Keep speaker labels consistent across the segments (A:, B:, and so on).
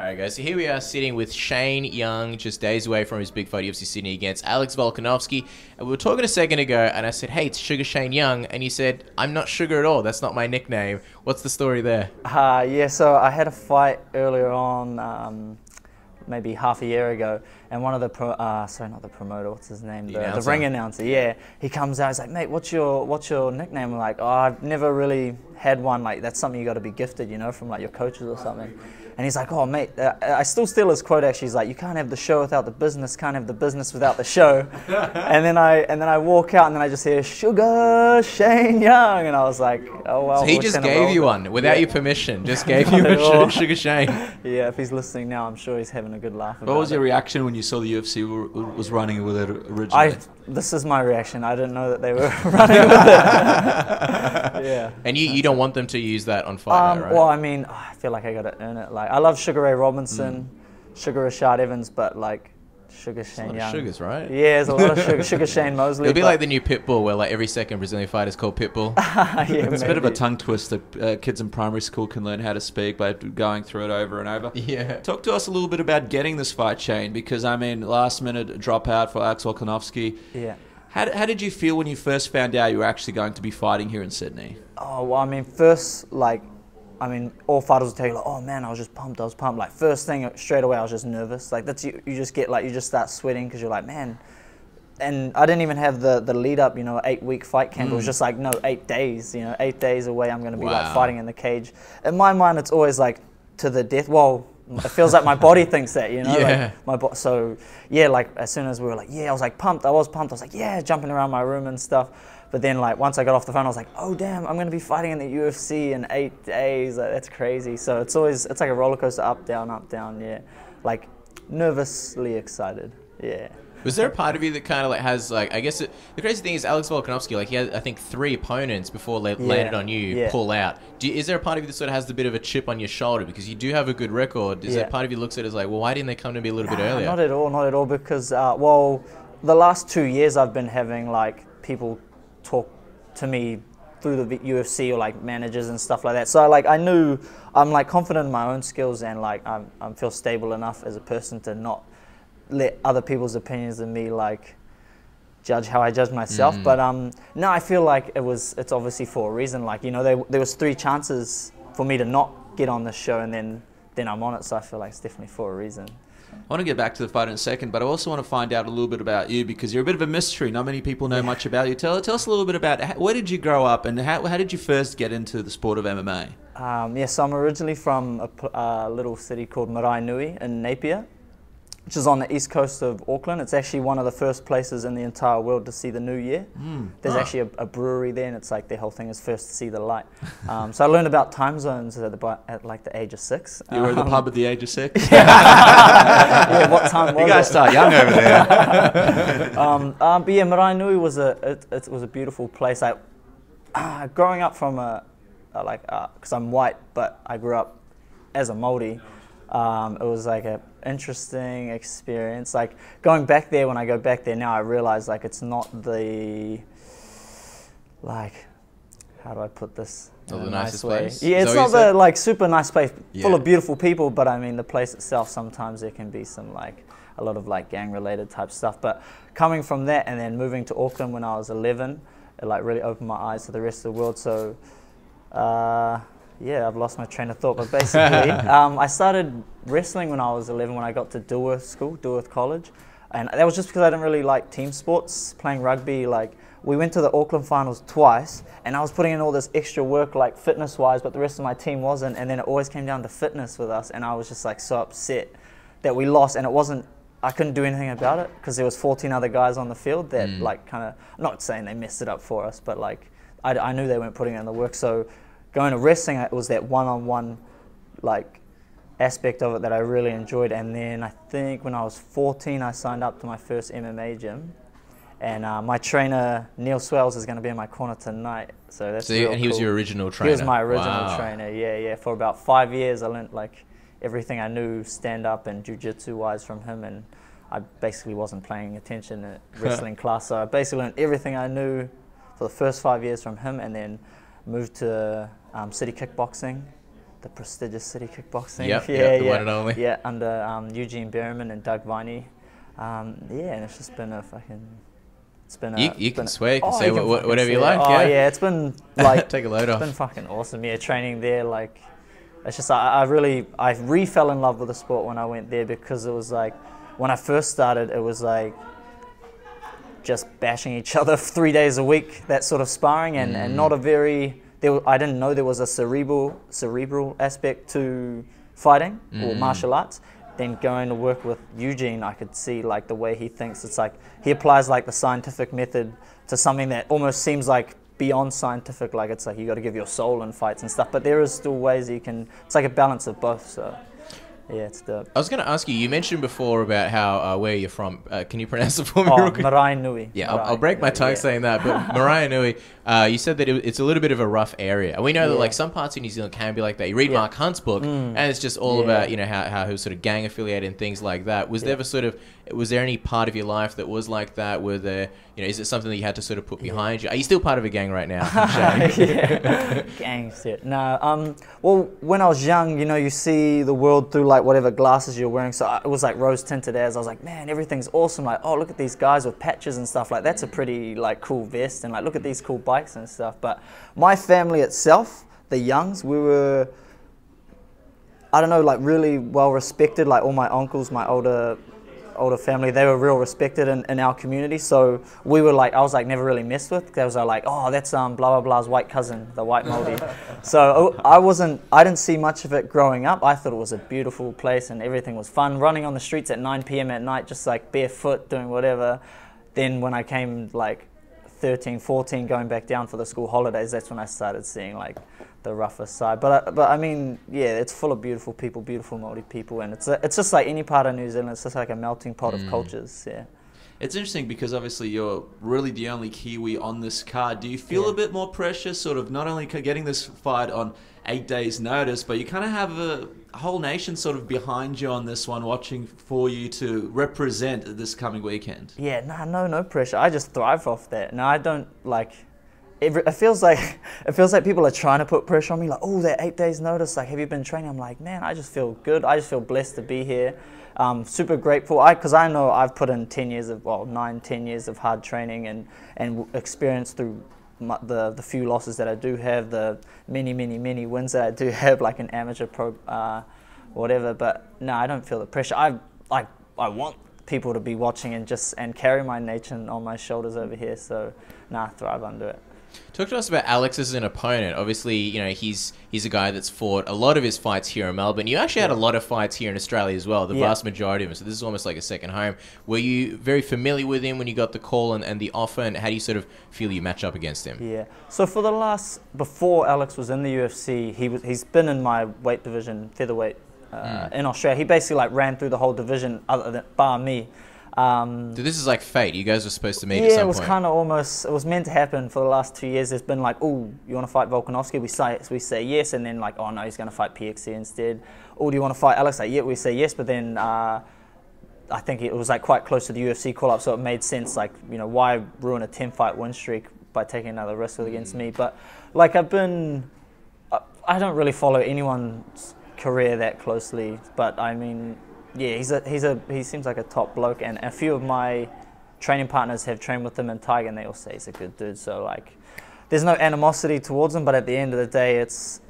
A: Alright guys, so here we are sitting with Shane Young, just days away from his big fight UFC Sydney against Alex Volkanovski. And we were talking a second ago and I said, hey, it's Sugar Shane Young. And you said, I'm not Sugar at all. That's not my nickname. What's the story there?
B: Yeah, so I had a fight earlier on, maybe half a year ago, and one of the sorry, not the promoter, what's his name? The ring announcer, yeah. He comes out, he's like, mate, what's your nickname? I'm like, oh, I've never really had one. Like, that's something you got to be gifted, you know, from like your coaches or something. And he's like, oh, mate, I still steal his quote actually. He's like, you can't have the show without the business, can't have the business without the show. and then I walk out and then I just hear, Sugar Shane Young. And I was like, oh, well.
A: So he just gave you one without your permission, just gave you a Sugar Shane.
B: Yeah, if he's listening now, I'm sure he's having a good laugh about it.
C: What was your reaction when you saw the UFC was running with it originally?
B: This is my reaction. I didn't know that they were running with it. Yeah.
A: And you don't want them to use that on Fight Night, right?
B: Well, I mean, I feel like I got to earn it. Like, I love Sugar Ray Robinson, Sugar Rashad Evans, but like Sugar Shane Young.
A: Sugars, right?
B: Yeah, there's a lot of sugar. Sugar Shane Mosley.
A: It'll be like the new Pitbull, where like every second Brazilian fighter is called Pitbull.
B: Yeah,
C: it's a bit of a tongue twister. Kids in primary school can learn how to speak by going through it over and over.
A: Yeah.
C: Talk to us a little bit about getting this fight, Shane, because I mean, last minute dropout for Alex Volkanovski.
B: Yeah.
C: How did you feel when you first found out you were actually going to be fighting here in Sydney?
B: Oh, well, I mean, first, like, all fighters will tell you, like, oh man, I was pumped. Like, first thing, straight away, I was just nervous. Like, that's, you just get, like, you just start sweating because you're like, man. And I didn't even have the lead up, you know, 8-week fight camp. It was just like, no, 8 days, you know, 8 days away, I'm going to be, like, fighting in the cage. In my mind, it's always, like, to the death. Well, it feels like my body thinks that, you know?
A: Yeah.
B: Like so, yeah, like, as soon as we were like, yeah, I was like pumped. I was like, yeah, jumping around my room and stuff. But then, like, once I got off the phone, I was like, oh, damn, I'm going to be fighting in the UFC in 8 days. Like, that's crazy. So it's like a roller coaster, up, down, yeah. Like, nervously excited, yeah.
A: Was there a part of you that kind of like has like, I guess the crazy thing is Alex Volkanovski, like he had I think 3 opponents before they landed on you pull out. Is there a part of you that sort of has the bit of a chip on your shoulder because you do have a good record? Is there a part of you looks at it as like, well, why didn't they come to me a little bit earlier?
B: Not at all, because well, the last 2 years I've been having like people talk to me through the UFC or like managers and stuff like that. So like I knew I'm like confident in my own skills and like I feel stable enough as a person to not let other people's opinions of me like judge how I judge myself. But no, I feel like it's obviously for a reason. Like, you know, there was 3 chances for me to not get on the show and then I'm on it. So I feel like it's definitely for a reason.
C: I want to get back to the fight in a second, but I also want to find out a little bit about you because you're a bit of a mystery. Not many people know much about you. Tell us a little bit about where did you grow up and how did you first get into the sport of MMA?
B: Yeah, so I'm originally from a little city called Maraenui in Napier, which is on the east coast of Auckland. It's actually one of the first places in the entire world to see the new year. There's actually a brewery there, and it's like their whole thing is first to see the light. So I learned about time zones at like the age of 6.
C: You were at the pub at the age of 6?
B: Yeah, what time was it?
C: You guys start young over there.
B: But yeah, Maraenui was a beautiful place. Growing up from because I'm white, but I grew up as a Māori. It was like an interesting experience. Like going back there, when I go back there now, I realize like it's not the, like, how do I put this?
A: Not the nicest place?
B: Yeah, it's not the like super nice place, full of beautiful people, but I mean the place itself, sometimes there can be some like, a lot of like gang related type stuff. But coming from that and then moving to Auckland when I was 11, it like really opened my eyes to the rest of the world. So, yeah, I've lost my train of thought, but basically, I started wrestling when I was 11 when I got to Dilworth College, and that was just because I didn't really like team sports, playing rugby. Like, we went to the Auckland finals twice, and I was putting in all this extra work, like fitness-wise, but the rest of my team wasn't, and then it always came down to fitness with us, and I was just like so upset that we lost, and I couldn't do anything about it, because there was 14 other guys on the field that like kind of, not saying they messed it up for us, but like, I knew they weren't putting in the work, so going to wrestling, it was that one-on-one like aspect of it that I really enjoyed. And then I think when I was 14, I signed up to my first MMA gym, and my trainer Neil Swells is going to be in my corner tonight. So that's
A: and he was your original trainer.
B: He was my original trainer. Yeah. For about 5 years, I learned like everything I knew stand up and jiu-jitsu wise from him, and I basically wasn't paying attention at wrestling class. So I basically learned everything I knew for the first 5 years from him, and then moved to City Kickboxing the prestigious City Kickboxing.
A: Yep, the one and only.
B: Yeah, under Eugene Berriman and Doug Viney. And it's just been a fucking...
A: You can swear, you can say whatever you like.
B: Oh yeah, it's been like
A: take a load off.
B: It's been fucking awesome. Yeah, training there, like it's just I fell in love with the sport when I went there, because it was like when I first started, it was like just bashing each other 3 days a week, that sort of sparring, and not a very. I didn't know there was a cerebral aspect to fighting or martial arts. Then going to work with Eugene, I could see like the way he thinks. It's like he applies like the scientific method to something that almost seems like beyond scientific. Like it's like you got to give your soul in fights and stuff, but there is still ways you can. It's like a balance of both. So yeah, it's dope.
A: I was going to ask you. You mentioned before about how where you're from. Can you pronounce it for me?
B: Marae Nui.
A: Yeah, I'll break my tongue saying that. But Marae Nui, you said that it's a little bit of a rough area. And we know that like some parts of New Zealand can be like that. You read Mark Hunt's book, and it's just all about how he was sort of gang affiliated and things like that. Was there any part of your life that was like that? Were there, is it something that you had to sort of put behind you? Are you still part of a gang right now?
B: Gangs, yeah. No, well, when I was young, you see the world through like whatever glasses you're wearing. So it was like rose tinted as I was like, man, everything's awesome. Like, oh, look at these guys with patches and stuff. Like, that's a pretty like cool vest, and like, look at these cool bikes and stuff. But my family itself, the Youngs, we were, I don't know, like really well respected. Like all my uncles, my older family, they were real respected in our community. So we were like, I was like never really messed with. They was like, oh, that's blah blah blah's white cousin, the white Māori. So I didn't see much of it growing up. I thought it was a beautiful place and everything was fun. Running on the streets at 9 p.m. at night, just like barefoot, doing whatever. Then when I came like 13, 14, going back down for the school holidays, that's when I started seeing like the rougher side. But I mean, yeah, it's full of beautiful people, beautiful Māori people, and it's just like any part of New Zealand. It's just like a melting pot of cultures. Yeah.
C: It's interesting because obviously you're really the only Kiwi on this card. Do you feel a bit more pressure, sort of not only getting this fight on 8 days' notice, but you kind of have a whole nation sort of behind you on this one, watching for you to represent this coming weekend?
B: Yeah, no pressure. I just thrive off that. No, I don't like. It feels like people are trying to put pressure on me, like, oh, that 8 days notice, like, have you been training? I'm like, man, I just feel good. I just feel blessed to be here. Super grateful, because I know I've put in 10 years of hard training and experience through the few losses that I do have, the many wins that I do have, like an amateur pro, whatever. But no, I don't feel the pressure. I want people to be watching and carry my nation on my shoulders over here. So I thrive under it.
A: Talk to us about Alex as an opponent. Obviously, he's a guy that's fought a lot of his fights here in Melbourne. You actually had a lot of fights here in Australia as well, the vast majority of them. So this is almost like a second home. Were you very familiar with him when you got the call and the offer, and how do you sort of feel you match up against him?
B: Yeah. So before Alex was in the UFC, he's been in my weight division, featherweight, in Australia. He basically like ran through the whole division bar me.
A: So this is like fate. You guys were supposed to meet at some point.
B: Yeah, it was kind of almost, it was meant to happen for the last 2 years. There's been like, oh, you want to fight Volkanovski? We say yes, and then like, oh no, he's going to fight PXC instead. Oh, do you want to fight Alex? Like, yeah, we say yes, but then I think it was like quite close to the UFC call-up, so it made sense, like, why ruin a 10-fight win streak by taking another risk against me? But like I don't really follow anyone's career that closely, but I mean, yeah, he seems like a top bloke, and a few of my training partners have trained with him in Tiger, and they all say he's a good dude. So like, there's no animosity towards him, but at the end of the day, it's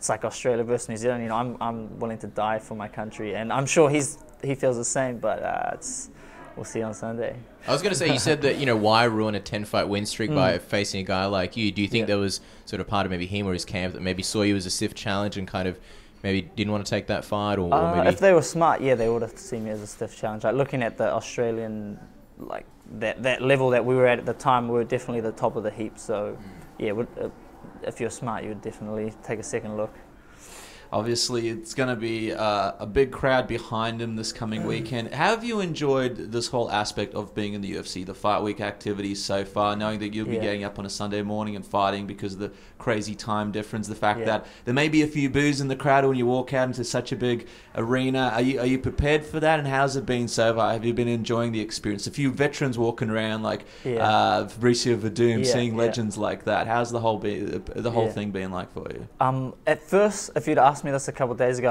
B: like Australia versus New Zealand. I'm willing to die for my country, and I'm sure he feels the same. But we'll see on Sunday.
A: I was going to say, you said that why ruin a 10-fight win streak by facing a guy like you? Do you think there was sort of part of maybe him or his camp that maybe saw you as a stiff challenge and kind of maybe didn't want to take that fight, or maybe
B: if they were smart, yeah, they would have seen me as a stiff challenge. Like looking at the Australian, like that level that we were at the time, we were definitely the top of the heap. So yeah, if you're smart, you would definitely take a second look.
C: Obviously, it's going to be a big crowd behind him this coming weekend. How have you enjoyed this whole aspect of being in the UFC, the fight week activities so far, knowing that you'll be getting up on a Sunday morning and fighting because of the crazy time difference, the fact that there may be a few boos in the crowd when you walk out into such a big arena. Are you prepared for that, and how's it been so far? Have you been enjoying the experience? A few veterans walking around like Fabricio Verdum, seeing legends like that. How's the whole thing been like for you?
B: At first, if you'd asked me this a couple of days ago,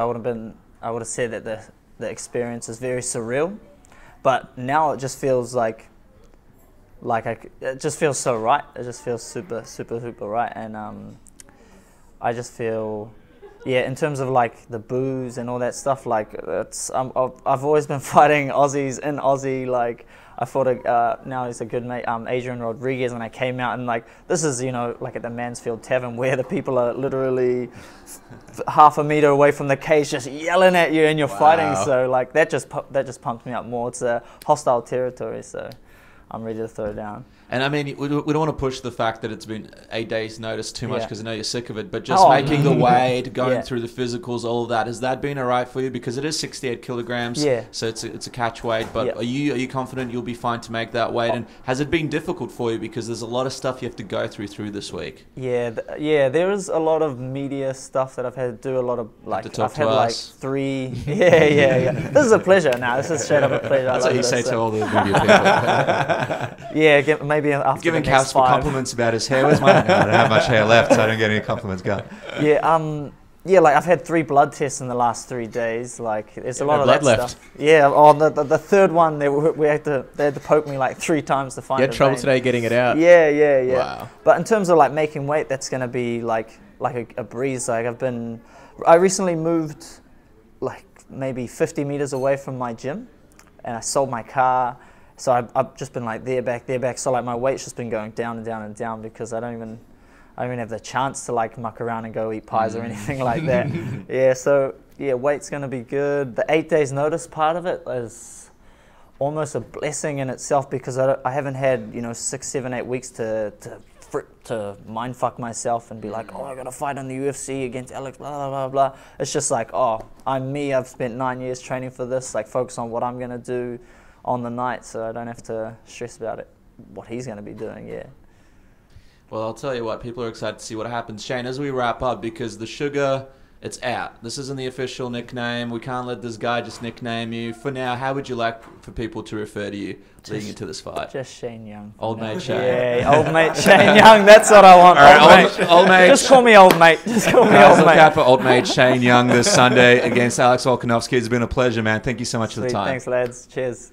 B: I would have said that the experience is very surreal, but now it just feels it just feels so right. It just feels super right, and I just feel, in terms of like the boos and all that stuff, like I've always been fighting Aussies in Aussie. Like I fought now he's a good mate, Adrian Rodriguez, and I came out and like this is like at the Mansfield Tavern where the people are literally half a meter away from the cage just yelling at you and you're fighting. So like that just pumped me up more. It's a hostile territory, so I'm ready to throw down.
C: And I mean, we don't want to push the fact that it's been 8 days notice too much because I know you're sick of it, but just making the weight, going through the physicals, all of that, has that been all right for you? Because it is 68 kilograms, so it's a catch weight, but are you confident you'll be fine to make that weight? And has it been difficult for you because there's a lot of stuff you have to go through this week?
B: There is a lot of media stuff that I've had to do, a lot of like,
C: I've had
B: like 3, This is a pleasure now, this is straight up a pleasure.
C: That's what you say to all the media people.
B: Maybe after
C: giving Caps for compliments about his hair. Where's mine?
D: I don't have much hair left, so I don't get any compliments. Go.
B: Like I've had 3 blood tests in the last 3 days. Like there's a lot of
A: blood
B: that
A: left.
B: stuff. The third one they had to poke me like 3 times to find.
A: You had trouble today getting it out.
B: Yeah.
A: Wow.
B: But in terms of like making weight, that's gonna be like a breeze. Like I recently moved like maybe 50 meters away from my gym, and I sold my car. So I've just been like there, back. So like my weight's just been going down and down and down because I don't even have the chance to like muck around and go eat pies or anything like that. Weight's gonna be good. The 8 days notice part of it is almost a blessing in itself because I haven't had 6, 7, 8 weeks to mind fuck myself and be like, I gotta fight in the UFC against Alex, blah blah blah blah. It's just like, I'm me. I've spent 9 years training for this. Like focus on what I'm gonna do on the night, so I don't have to stress about it, what he's going to be doing.
C: Well, I'll tell you what, people are excited to see what happens. Shane, as we wrap up, because the sugar, it's out. This isn't the official nickname. We can't let this guy just nickname you. For now, how would you like for people to refer to you leading into this fight?
B: Just Shane Young.
C: Old mate Shane.
B: Old mate Shane Young. That's what I want.
C: Old mate.
B: Just call me old mate. Just call me old mate.
C: Look out for old mate Shane Young this Sunday against Alex Volkanovski. It's been a pleasure, man. Thank you so much for the time.
B: Thanks, lads. Cheers.